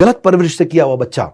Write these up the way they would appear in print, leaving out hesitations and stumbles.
गलत परवरिश से किया हुआ बच्चा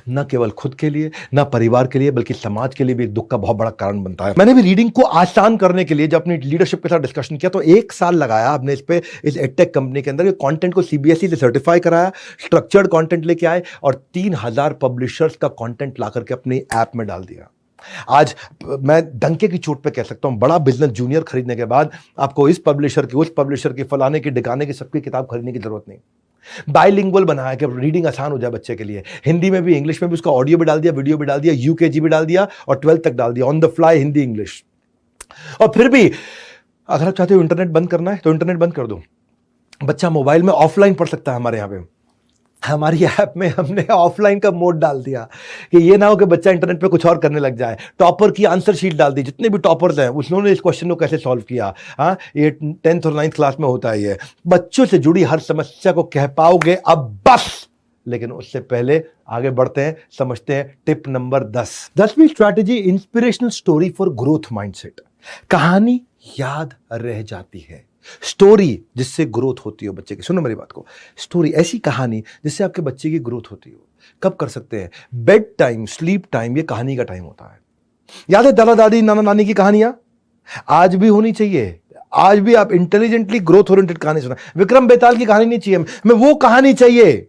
न केवल खुद के लिए, न परिवार के लिए, बल्कि समाज के लिए भी एक दुख का बहुत बड़ा कारण बनता है। मैंने भी रीडिंग को आसान करने के लिए जब अपनी लीडरशिप के साथ डिस्कशन किया तो 1 साल लगाया हमने इस एडटेक कंपनी के अंदर कंटेंट को सीबीएसई से सर्टिफाई कराया, स्ट्रक्चर्ड कंटेंट लेके आए और 3000 पब्लिशर्स का कंटेंट ला करके अपनी ऐप में डाल दिया। आज मैं डंके की चोट पे कह सकता हूं, बड़ा बिजनेस जूनियर खरीदने के बाद आपको इस पब्लिशर की, उस पब्लिशर की, फलाने की, ढिकाने की, सबकी किताब खरीदने की जरूरत नहीं। बाइलिंगुअल बनाया कि रीडिंग आसान हो जाए बच्चे के लिए, हिंदी में भी इंग्लिश में भी, उसका ऑडियो भी डाल दिया, वीडियो भी डाल दिया, यूकेजी भी डाल दिया और 12th तक डाल दिया, on the fly Hindi English. और फिर भी अगर आप चाहते हो इंटरनेट बंद करना है तो इंटरनेट बंद कर दो, बच्चा मोबाइल में ऑफलाइन पढ़ सकता है। हमारे यहाँ पे हमारी ऐप में हमने ऑफलाइन का मोड डाल दिया कि ये ना हो कि बच्चा इंटरनेट पे कुछ और करने लग जाए। टॉपर की आंसर शीट डाल दी, जितने भी टॉपर्स हैं उन्होंने इस क्वेश्चन को कैसे सॉल्व किया। हाँ, ये 10th और 9th क्लास में होता है। ये बच्चों से जुड़ी हर समस्या को कह पाओगे अब बस। लेकिन उससे पहले आगे बढ़ते हैं, समझते हैं टिप नंबर 10वीं strategy, inspirational story for growth mindset. कहानी याद रह जाती है, स्टोरी जिससे ग्रोथ होती हो बच्चे की। सुनो मेरी बात को, स्टोरी ऐसी कहानी जिससे आपके बच्चे की ग्रोथ होती हो। कब कर सकते हैं? बेड टाइम, स्लीप टाइम, ये कहानी का टाइम होता है। याद है दादा दादी, नाना नानी की कहानियां आज भी होनी चाहिए। आज भी आप इंटेलिजेंटली ग्रोथ ओरिएंटेड कहानी सुना। विक्रम बेताल की कहानी नहीं चाहिए हमें, वो कहानी चाहिए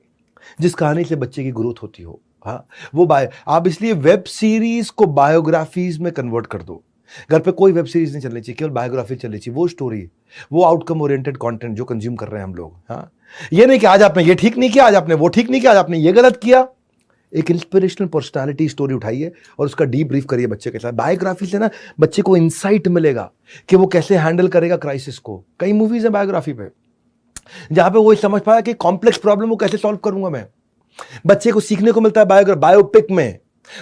जिस कहानी से बच्चे की ग्रोथ होती हो। हाँ, वो आप इसलिए वेब सीरीज को बायोग्राफीज में कन्वर्ट कर दो। घर पे कोई वेब सीरीज नहीं चलनी चाहिए, केवल बायोग्राफी चलनी चाहिए। वो स्टोरी, वो आउटकम ओरिएंटेड कंटेंट जो कंज्यूम कर रहे हैं हम लोग। हाँ, ये नहीं कि आज आपने ये ठीक नहीं किया, आज आपने वो ठीक नहीं किया, आज आपने ये गलत किया। एक इंस्पिरेशनल पर्सनालिटी स्टोरी उठाइए और उसका डीप ब्रीफ करिए बच्चे के साथ। बायोग्राफी से ना बच्चे को इंसाइट मिलेगा कि वो कैसे हैंडल करेगा क्राइसिस को। कई मूवीज है बायोग्राफी पे जहां पे वो समझ पाया कि कॉम्प्लेक्स प्रॉब्लम को कैसे सॉल्व करूंगा मैं। बच्चे को सीखने को मिलता है बायोपिक में।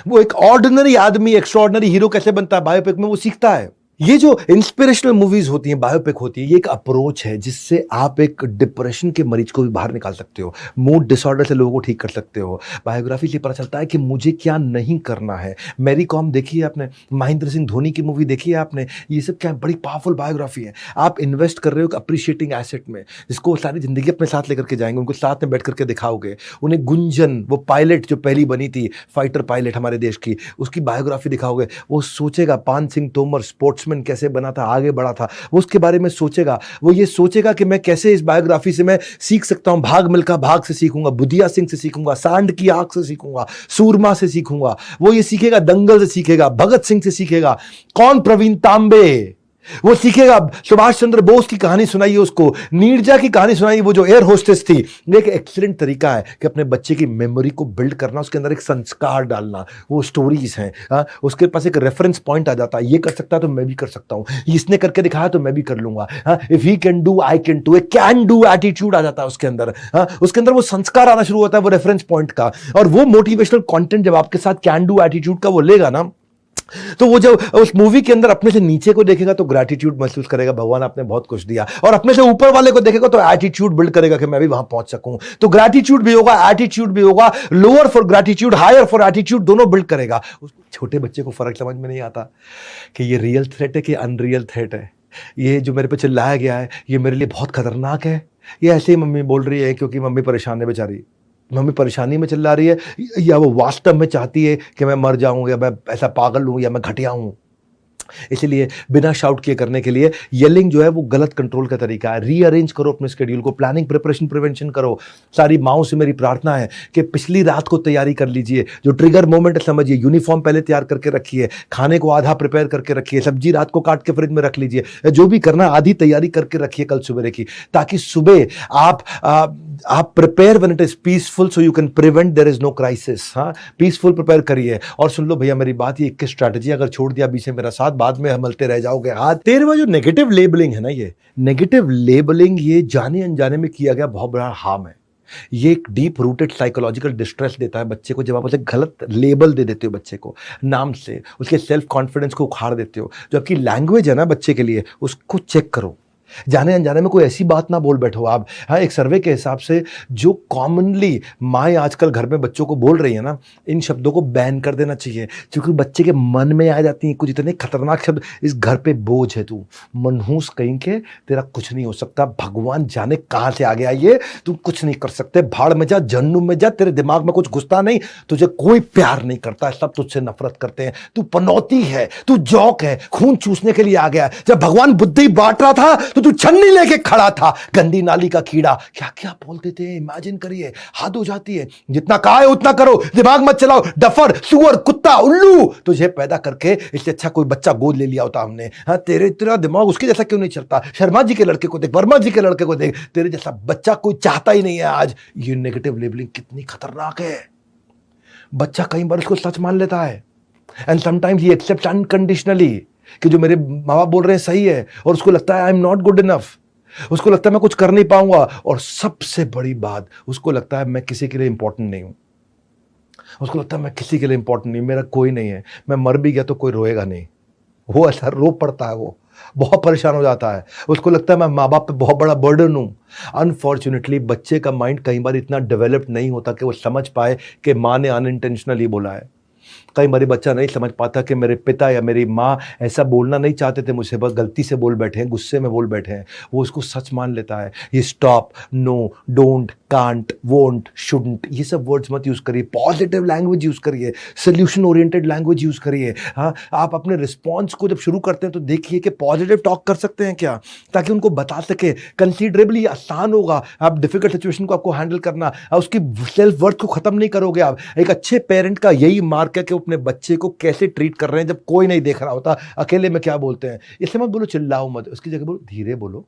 वो एक ऑर्डिनरी आदमी एक्स्ट्राऑर्डिनरी हीरो कैसे बनता है, बायोपिक में वो सीखता है। ये जो इंस्पिरेशनल मूवीज होती हैं, बायोपिक होती है, ये एक अप्रोच है जिससे आप एक डिप्रेशन के मरीज को भी बाहर निकाल सकते हो, मूड डिसऑर्डर से लोगों को ठीक कर सकते हो। बायोग्राफी से पता चलता है कि मुझे क्या नहीं करना है। मैरी कॉम देखी है आपने, महेंद्र सिंह धोनी की मूवी देखी है आपने, ये सब क्या बड़ी पावरफुल बायोग्राफी है। आप इन्वेस्ट कर रहे हो अप्रिशिएटिंग एसेट में, जिसको सारी जिंदगी अपने साथ लेकर के जाएंगे, उनको साथ में बैठ करके दिखाओगे। उन्हें गुंजन, वो पायलट जो पहली बनी थी, फाइटर पायलट हमारे देश की, उसकी बायोग्राफी दिखाओगे। वो सोचेगा पान सिंह तोमर स्पोर्ट्समैन कैसे बना था, आगे बढ़ा था, वो उसके बारे में सोचेगा। वो ये सोचेगा कि मैं कैसे इस बायोग्राफी से मैं सीख सकता हूं। भाग मिल्खा भाग से सीखूंगा, बुधिया सिंह से सीखूंगा, सांड की आंख से सीखूंगा, सूरमा से सीखूंगा। वो ये सीखेगा, दंगल से सीखेगा, भगत सिंह से सीखेगा, कौन प्रवीण तांबे, वो सीखेगा। सुभाष चंद्र बोस की कहानी सुनाइए उसको, नीरजा की कहानी सुनाइए, वो जो एयर होस्टेस थी। एक एक्सीलेंट तरीका है कि अपने बच्चे की मेमोरी को बिल्ड करना, उसके अंदर एक संस्कार डालना। वो स्टोरीज हैं, उसके पास एक रेफरेंस पॉइंट आ जाता है। ये कर सकता है तो मैं भी कर सकता हूं, इसने करके दिखाया तो मैं भी कर लूंगा। If he can do I can do, can do attitude आ जाता है उसके अंदर। उसके अंदर वो संस्कार आना शुरू होता है, वो रेफरेंस पॉइंट का। और वो मोटिवेशनल कंटेंट जब आपके साथ कैन डू एटीट्यूड का वो लेगा ना, तो वो जब उस मूवी के अंदर अपने से नीचे को देखेगा तो ग्रैटिट्यूड महसूस करेगा, भगवान आपने बहुत कुछ दिया। और अपने से ऊपर वाले को देखेगा तो एटीट्यूड बिल्ड करेगा कि मैं भी वहां पहुंच सकूं। तो ग्रैटिट्यूड भी होगा, एटीट्यूड भी होगा। Lower for gratitude, higher for attitude, दोनों बिल्ड करेगा। छोटे बच्चे को फर्क समझ में नहीं आता कि ये रियल थ्रेट है कि अनरियल थ्रेट है। ये जो मेरे पे चिल्लाया गया है ये मेरे लिए बहुत खतरनाक है, ये ऐसे ही मम्मी बोल रही है क्योंकि मम्मी परेशान है बेचारी। मम्मी परेशानी में चिल्ला रही है या वो वास्तव में चाहती है कि मैं मर जाऊं, या मैं ऐसा पागल हूं, या मैं घटिया हूं। इसलिए बिना शाउट किए करने के लिए येलिंग जो है वो गलत कंट्रोल का तरीका है। रीअरेंज करो अपने शेड्यूल को, प्लानिंग, प्रिपरेशन, प्रिवेंशन करो। सारी माओ से मेरी प्रार्थना है कि पिछली रात को तैयारी कर लीजिए। जो ट्रिगर मोमेंट है समझिए, यूनिफॉर्म पहले तैयार करके रखिए, खाने को आधा प्रिपेयर करके रखिए, सब्जी रात को काट के फ्रिज में रख लीजिए। जो भी करना आधी तैयारी करके रखिए कल सुबह की, ताकि सुबह आप prepare when it is peaceful so you can prevent there is no crisis. हाँ, पीसफुल प्रिपेयर करिए। और सुन लो भैया मेरी बात, ये 21 स्ट्रैटेजी अगर छोड़ दिया बीच में मेरा साथ, बाद में हमलते रह जाओगे। हाँ, 13वां जो नेगेटिव लेबलिंग है ना, ये नेगेटिव लेबलिंग ये जाने अनजाने में किया गया बहुत बड़ा हार्म है। ये एक डीप रूटेड साइकोलॉजिकल डिस्ट्रेस देता है बच्चे को। जब आप उसे गलत लेबल दे देते हो बच्चे को नाम से, उसके सेल्फ कॉन्फिडेंस को उखाड़ देते हो। जो आपकी लैंग्वेज है ना बच्चे के लिए, उसको चेक करो जाने अनजाने में कोई ऐसी बात ना बोल बैठो आप। हाँ, एक सर्वे के हिसाब से जो कॉमनली माएँ आजकल घर में बच्चों को बोल रही है ना, इन शब्दों को बैन कर देना चाहिए, क्योंकि बच्चे के मन में आ जाती हैं कुछ इतने खतरनाक शब्द। इस घर पे बोझ है तू, मनहूस कहीं के, तेरा कुछ नहीं हो सकता, भगवान जाने कहाँ से आ गया ये, तू कुछ नहीं कर सकते, भाड़ में जा, जहन्नुम में जा, तेरे दिमाग में कुछ घुसता नहीं, तुझे कोई प्यार नहीं करता है, सब तुझसे नफरत करते हैं, तू पनौती है, तू जौक है, खून चूसने के लिए आ गया है। जब भगवान बुद्धि बांट रहा था तो तू छन्नी लेके खड़ा था, गंदी नाली का कीड़ा। क्या क्या बोलते थे, इमेजिन करिए, हद हो जाती है। जितना कहा है उतना करो, दिमाग मत चलाओ, डफर, सुअर, कुत्ता, उल्लू, तुझे पैदा करके इससे अच्छा कोई बच्चा गोद ले लिया होता हमने। हाँ, तेरा दिमाग उसके जैसा क्यों नहीं चलता? शर्मा जी के लड़के को देख, वर्मा जी के लड़के को देख, तेरे जैसा बच्चा कोई चाहता ही नहीं है आज। ये नेगेटिव लेबलिंग कितनी खतरनाक है। बच्चा कई बार उसको सच मान लेता है, एंड समटाइम्स ही एक्सेप्ट अनकंडीशनली कि जो मेरे माँ बाप बोल रहे हैं सही है, और उसको लगता है I am not good enough, उसको लगता है मैं कुछ कर नहीं पाऊंगा, और सबसे बड़ी बात, उसको लगता है मैं किसी के लिए इंपॉर्टेंट नहीं हूं। उसको लगता है मैं किसी के लिए इंपॉर्टेंट नहीं, मेरा कोई नहीं है, मैं मर भी गया तो कोई रोएगा नहीं। वो ऐसा रो पड़ता है, वो बहुत परेशान हो जाता है, उसको लगता है मैं माँ बाप पे बहुत बड़ा बर्डन हूं। अनफॉर्चुनेटली बच्चे का माइंड कई बार इतना डेवलप्ड नहीं होता कि वो समझ पाए कि माँ ने अनइंटेंशनली बोला है। कई बार बच्चा नहीं समझ पाता कि मेरे पिता या मेरी माँ ऐसा बोलना नहीं चाहते थे मुझसे, बस गलती से बोल बैठे हैं, गुस्से में बोल बैठे हैं। वो उसको सच मान लेता है। ये stop, no, don't, can't, won't, shouldn't, ये सब वर्ड्स मत यूज करिए। पॉजिटिव लैंग्वेज यूज करिए, सोल्यूशन ओरिएंटेड लैंग्वेज यूज करिए। हाँ, आप अपने रिस्पॉन्स को जब शुरू करते हैं तो देखिए कि पॉजिटिव टॉक कर सकते हैं क्या, ताकि उनको बता सके। कंसीडरेबली आसान होगा आप डिफिकल्ट सिचुएशन को आपको हैंडल करना, उसकी सेल्फ वर्थ को खत्म नहीं करोगे आप। एक अच्छे पेरेंट का यही मार्क है कि अपने बच्चे को कैसे ट्रीट कर रहे हैं जब कोई नहीं देख रहा होता। अकेले में क्या बोलते हैं, इसलिए मत बोलो चिल्लाओ मत, उसकी जगह बोलो धीरे बोलो।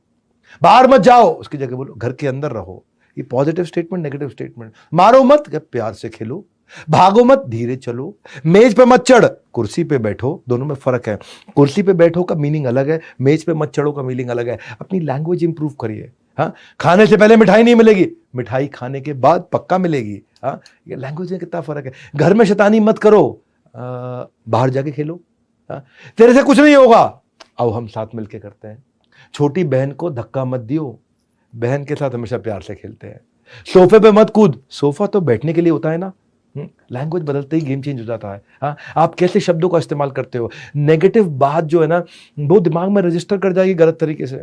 बाहर मत जाओ, उसकी जगह बोलो घर के अंदर रहो। ये पॉजिटिव स्टेटमेंट, नेगेटिव स्टेटमेंट। मारो मत, प्यार से खेलो। भागो मत, धीरे चलो। मेज पे मत चढ़, कुर्सी पे बैठो। दोनों में फर्क है। कुर्सी पे बैठो का मीनिंग अलग है, मेज पे मत चढ़ो का मीनिंग अलग है। अपनी लैंग्वेज इंप्रूव करिए। हाँ, खाने से पहले मिठाई नहीं मिलेगी, मिठाई खाने के बाद पक्का मिलेगी। हाँ, ये लैंग्वेज में कितना फर्क है। घर में शैतानी मत करो, बाहर जाके खेलो। हाँ, तेरे से कुछ नहीं होगा, आओ हम साथ मिलके करते हैं। छोटी बहन को धक्का मत दियो, बहन के साथ हमेशा प्यार से खेलते हैं। सोफे पे मत कूद, सोफा तो बैठने के लिए होता है ना। लैंग्वेज बदलते ही गेम चेंज हो जाता है। हाँ, आप कैसे शब्दों का इस्तेमाल करते हो। नेगेटिव बात जो है ना, वो दिमाग में रजिस्टर कर जाएगी गलत तरीके से,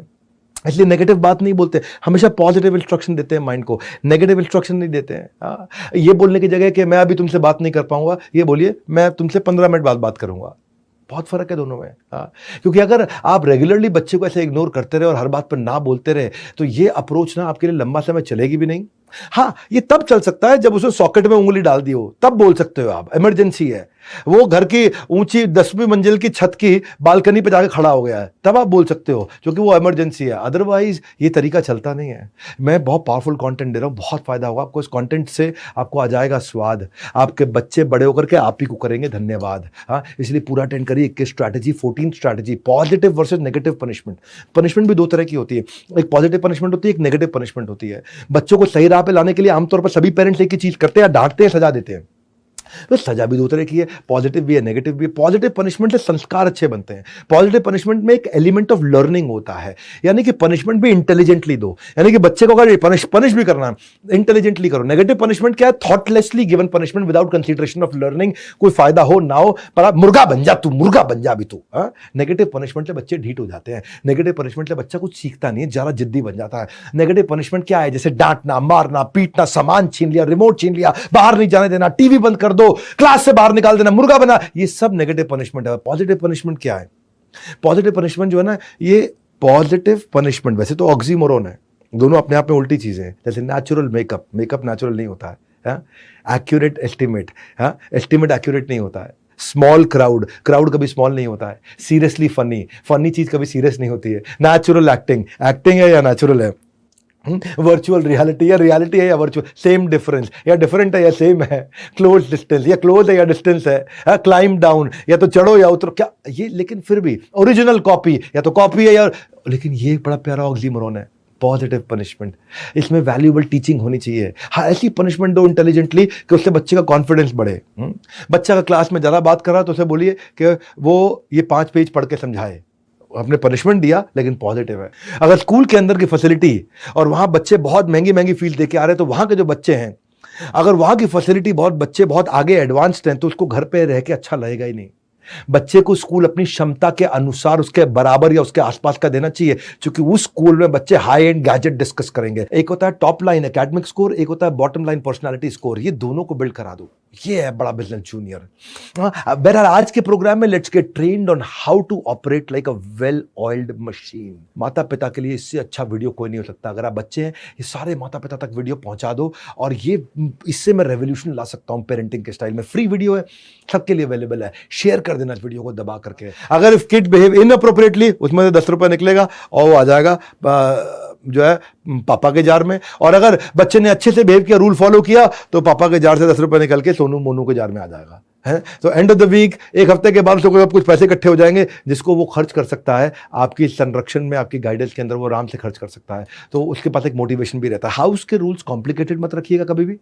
इसलिए नेगेटिव बात नहीं बोलते, हमेशा पॉजिटिव इंस्ट्रक्शन देते हैं माइंड को, नेगेटिव इंस्ट्रक्शन नहीं देते हैं। हाँ, ये बोलने की जगह कि मैं अभी तुमसे बात नहीं कर पाऊंगा, ये बोलिए मैं तुमसे 15 मिनट बाद बात करूंगा। बहुत फर्क है दोनों में। हाँ, क्योंकि अगर आप रेगुलरली बच्चे को ऐसे इग्नोर करते रहे और हर बात पर ना बोलते रहे तो ये अप्रोच ना आपके लिए लंबा समय चलेगी भी नहीं। हाँ, ये तब चल सकता है जब उसे सॉकेट में उंगली डाल दी हो, तब बोल सकते हो आप, इमरजेंसी है, वो घर की ऊंची 10वीं मंजिल की छत की बालकनी पे जाके खड़ा हो गया है, तब आप बोल सकते हो, क्योंकि वो इमरजेंसी है। अदरवाइज ये तरीका चलता नहीं है। मैं बहुत पावरफुल कंटेंट दे रहा हूँ, बहुत फायदा होगा आपको इस कंटेंट से, आपको आ जाएगा स्वाद। आपके बच्चे बड़े होकर के आप ही को करेंगे धन्यवाद। हाँ, इसलिए पूरा अटेंड करिए। 21 strategy, 14 strategy, positive versus negative punishment. Punishment भी दो तरह की होती है, एक पॉजिटिव पनिशमेंट होती है, एक नेगेटिव पनिशमेंट होती है। बच्चों को सही राह पे लाने के लिए आमतौर पर सभी पेरेंट्स एक ही चीज करते हैं, डांटते हैं, सजा देते हैं। तो सजा भी दो तरह की है, पॉजिटिव भी है, नेगेटिव भी है। पॉजिटिव पनिशमेंट से संस्कार अच्छे बनते हैं। पॉजिटिव पनिशमेंट में एक एलिमेंट ऑफ लर्निंग होता है, यानी कि पनिशमेंट भी इंटेलिजेंटली दो, यानी कि बच्चे को अगर पनिश भी करना है इंटेलिजेंटली करो। नेगेटिव पनिशमेंट क्या है, thoughtlessly given punishment without consideration of learning, कोई फायदा हो ना हो, पर आप मुर्गा बन जा, तू मुर्गा बन जा भी तू। नेगेटिव पनिशमेंट से बच्चे ढीठ हो जाते हैं। नेगेटिव पनिशमेंट से बच्चा कुछ सीखता नहीं है, ज्यादा जिद्दी बन जाता है। नेगेटिव पनिशमेंट क्या है, जैसे डांटना, मारना, पीटना, सामान छीन लिया, रिमोट छीन लिया, बाहर नहीं जाने देना, टीवी बंद कर दो, क्लास से बाहर निकाल देना, मुर्गा बना, ये सब नेगेटिव पनिशमेंट है। पॉजिटिव पनिशमेंट क्या है, पॉजिटिव पनिशमेंट जो है ना, ये पॉजिटिव पनिशमेंट वैसे तो ऑक्सीमोरोन है, दोनों अपने आप में उल्टी चीजें हैं। जैसे नेचुरल मेकअप, मेकअप नेचुरल नहीं होता है। एक्यूरेट एस्टिमेट, एस्टिमेट एक्यूरेट नहीं होता है। स्मॉल क्राउड, क्राउड कभी स्मॉल नहीं होता है। सीरियसली फनी, फनी चीज कभी सीरियस नहीं होती है। नेचुरल एक्टिंग, एक्टिंग है या नेचुरल है। वर्चुअल रियलिटी, या रियलिटी है या वर्चुअल, सेम डिफरेंस, या डिफरेंट है या सेम है। क्लोज डिस्टेंस, या क्लोज है या डिस्टेंस है। क्लाइम डाउन, या तो चढ़ो या उतरो, क्या ये, लेकिन फिर भी ओरिजिनल कॉपी, या तो कॉपी है यार, लेकिन ये बड़ा प्यारा ऑक्सीमोरोन है, पॉजिटिव पनिशमेंट। इसमें वैल्यूएबल टीचिंग होनी चाहिए। हाँ, ऐसी पनिशमेंट दो इंटेलिजेंटली कि उससे बच्चे का कॉन्फिडेंस बढ़े। बच्चा का क्लास में ज़्यादा बात कर रहा है तो उसे बोलिए कि वो ये 5 पेज पढ़ के समझाए, आपने पनिशमेंट दिया लेकिन पॉजिटिव है। अगर स्कूल के अंदर की फैसिलिटी और वहां बच्चे बहुत महंगी महंगी फीस देके आ रहे हैं, तो वहां के जो बच्चे हैं, अगर वहां की फैसिलिटी बच्चे बहुत आगे एडवांस्ड हैं, तो उसको घर पे रह के अच्छा लगेगा ही नहीं। बच्चे को स्कूल अपनी क्षमता के अनुसार उसके बराबर या उसके आसपास का देना चाहिए, क्योंकि उस स्कूल में बच्चे हाई एंड गैजेट डिस्कस करेंगे। एक होता है टॉप लाइन एकेडमिक स्कोर, एक होता है बॉटम लाइन पर्सनालिटी स्कोर। ये दोनों को बिल्ड करा दो, ये है बड़ा बिजनेस जूनियर। बहरहाल आज के प्रोग्राम में let's get trained on how to operate like a well oiled machine. माता पिता के लिए इससे अच्छा वीडियो कोई नहीं हो सकता। अगर आप बच्चे हैं, ये सारे माता पिता तक वीडियो पहुंचा दो, और ये इससे मैं रेवोल्यूशन ला सकता हूं पेरेंटिंग के स्टाइल में। फ्री वीडियो है, सबके लिए अवेलेबल है, शेयर कर देना इस वीडियो को दबा करके। अगर इफ किड बिहेव इनअप्रोप्रिएटली, उसमें से 10 रुपए निकलेगा और वो आ जाएगा जो है पापा के जार में। और अगर बच्चे ने अच्छे से बिहेव किया, रूल फॉलो किया, तो पापा के जार से 10 रुपए निकल के सोनू मोनू के जार में आ जाएगा। है तो एंड ऑफ द वीक, एक हफ्ते के बाद सब कुछ पैसे इकट्ठे हो जाएंगे, जिसको वो खर्च कर सकता है आपकी संरक्षण में, आपकी गाइडेंस के अंदर वो आराम से खर्च कर सकता है। तो उसके पास एक मोटिवेशन भी रहता है। हाउस के रूल्स कॉम्प्लिकेटेड मत रखिएगा कभी भी,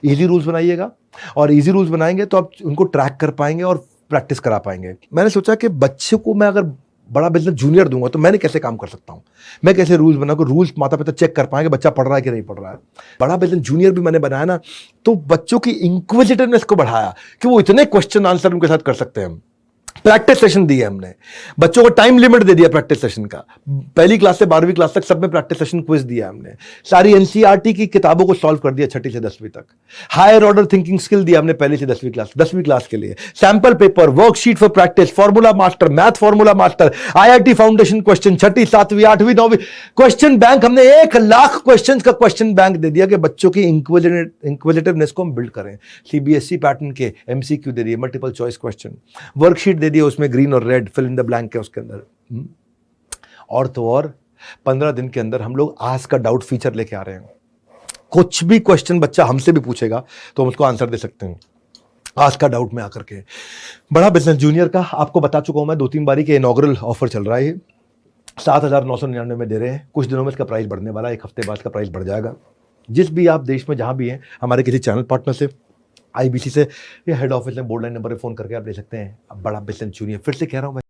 इजी रूल्स बनाइएगा। और इजी रूल्स बनाएंगे तो आप उनको ट्रैक कर पाएंगे और प्रैक्टिस करा पाएंगे। मैंने सोचा कि बच्चे को मैं अगर बड़ा बिजनेस जूनियर दूंगा तो मैंने कैसे काम कर सकता हूं, मैं कैसे रूल्स बनाऊंगा, रूल्स माता पिता चेक कर पाएंगे बच्चा पढ़ रहा है कि नहीं पढ़ रहा है। बड़ा बिजनेस जूनियर भी मैंने बनाया ना, तो बच्चों की इंक्विजिटिवनेस को बढ़ाया कि वो इतने क्वेश्चन आंसर उनके साथ कर सकते हैं। प्रैक्टिस सेशन दिए हमने, बच्चों को टाइम लिमिट दे दिया प्रैक्टिस सेशन का। पहली क्लास से 12वीं क्लास तक सब में प्रैक्टिस सेशन क्विज दिया हमने। सारी एनसीईआरटी की किताबों को सॉल्व कर दिया 6ठी से 10वीं तक। हायर ऑर्डर थिंकिंग स्किल दिया हमने पहली से 10वीं क्लास के लिए। Sample paper, worksheet for practice, formula master, math formula master, IIT foundation question, 6ठी 7वीं 8वीं 9वीं क्वेश्चन बैंक। हमने 1 लाख क्वेश्चन का क्वेश्चन बैंक दे दिया कि बच्चों की इंक्विजिटिवनेस को हम बिल्ड करें। सीबीएसई पैटर्न के एमसीक्यू दे दिए, मल्टीपल चॉइस क्वेश्चन, वर्कशीट दे दिया, उसमें ग्रीन और red fill in the blank है उसके अंदर। और तो और 15 दिन के अंदर हम लोग आज का डाउट फीचर लेके आ रहे हैं। कुछ भी क्वेश्चन बच्चा हमसे भी पूछेगा तो हम उसको आंसर दे सकते हैं आज का डाउट में आकर के। बड़ा बिजनेस जूनियर का आपको बता चुका हूं मैं 2-3 बारी के इनॉग्रल ऑफर चल रहा है। 7,999 में दे रहे हैं। कुछ दिनों में इसका प्राइस बढ़ने वाला है, 1 हफ्ते बाद इसका प्राइस बढ़ जाएगा। जिस भी आप देश में जहां भी हैं, हमारे किसी चैनल पार्टनर से, आईबीसी से या हेड ऑफिस में बोर्ड लाइन नंबर पर फोन करके आप ले सकते हैं। अब बड़ा बिजनेस जूनियर, फिर से कह रहा हूं मैं।